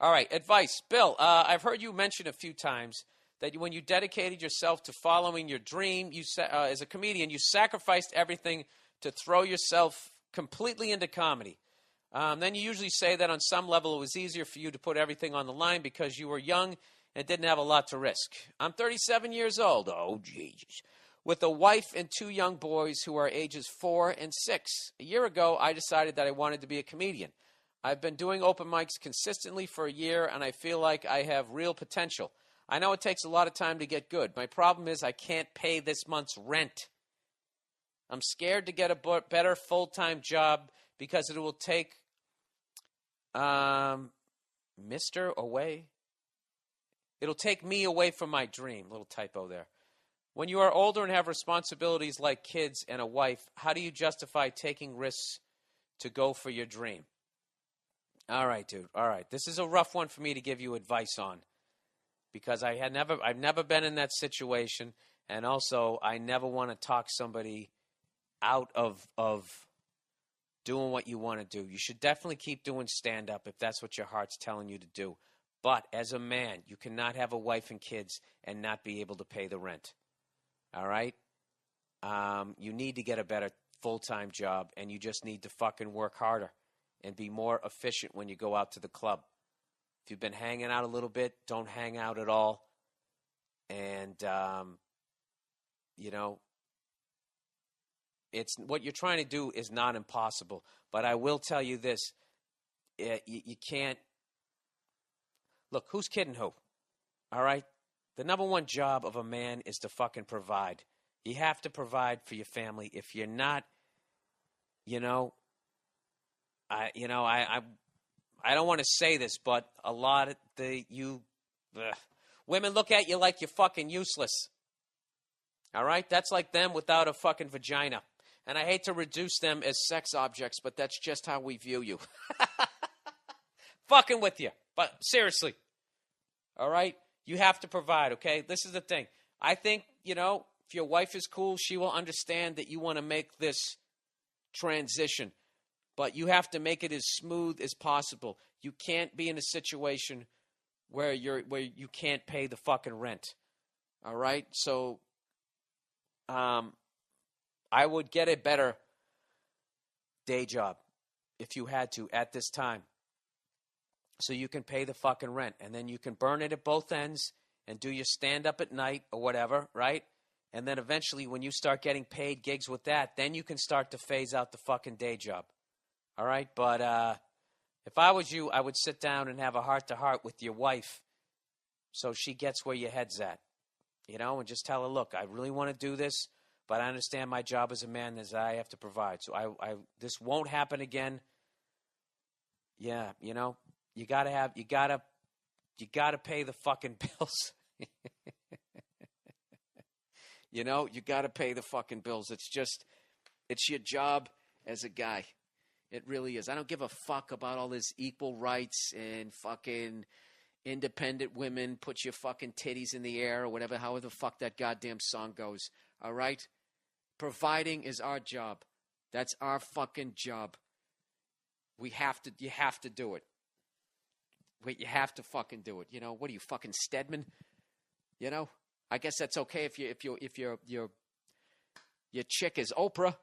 All right, advice. Bill, I've heard you mention a few times that when you dedicated yourself to following your dream, as a comedian, you sacrificed everything to throw yourself completely into comedy. Then you usually say that on some level it was easier for you to put everything on the line because you were young and didn't have a lot to risk. I'm 37 years old. Oh, Jesus. With a wife and two young boys who are ages 4 and 6. A year ago, I decided that I wanted to be a comedian. I've been doing open mics consistently for a year, and I feel like I have real potential. I know it takes a lot of time to get good. My problem is I can't pay this month's rent. I'm scared to get a better full-time job because it will take Mr. away. It'll take me away from my dream. Little typo there. When you are older and have responsibilities like kids and a wife, how do you justify taking risks to go for your dream? All right, dude. All right. This is a rough one for me to give you advice on because I've never been in that situation, and also I never want to talk somebody out of doing what you want to do. You should definitely keep doing stand-up if that's what your heart's telling you to do. But as a man, you cannot have a wife and kids and not be able to pay the rent. All right? You need to get a better full-time job, and you just need to fucking work harder and be more efficient when you go out to the club. If you've been hanging out a little bit, don't hang out at all. And, it's what you're trying to do is not impossible. But I will tell you this. You can't. Look, who's kidding who? All right? The number one job of a man is to fucking provide. You have to provide for your family. If you're not, I don't want to say this, but a lot of women look at you like you're fucking useless. All right? That's like them without a fucking vagina. And I hate to reduce them as sex objects, but that's just how we view you. Fucking with you. But seriously. All right? You have to provide, okay? This is the thing. I think, if your wife is cool, she will understand that you want to make this transition. But you have to make it as smooth as possible. You can't be in a situation where you can't pay the fucking rent. All right? So I would get a better day job if you had to at this time. So you can pay the fucking rent. And then you can burn it at both ends and do your stand-up at night or whatever, right? And then eventually when you start getting paid gigs with that, then you can start to phase out the fucking day job. All right? But if I was you, I would sit down and have a heart-to-heart with your wife so she gets where your head's at. And just tell her, look, I really want to do this, but I understand my job as a man is that I have to provide. So this won't happen again. Yeah, you gotta pay the fucking bills. You gotta pay the fucking bills. It's your job as a guy. It really is. I don't give a fuck about all this equal rights and fucking independent women, put your fucking titties in the air or whatever, however the fuck that goddamn song goes. All right? Providing is our job. That's our fucking job. You have to do it. Wait, you have to fucking do it. What are you, fucking Stedman? I guess that's okay if your chick is Oprah.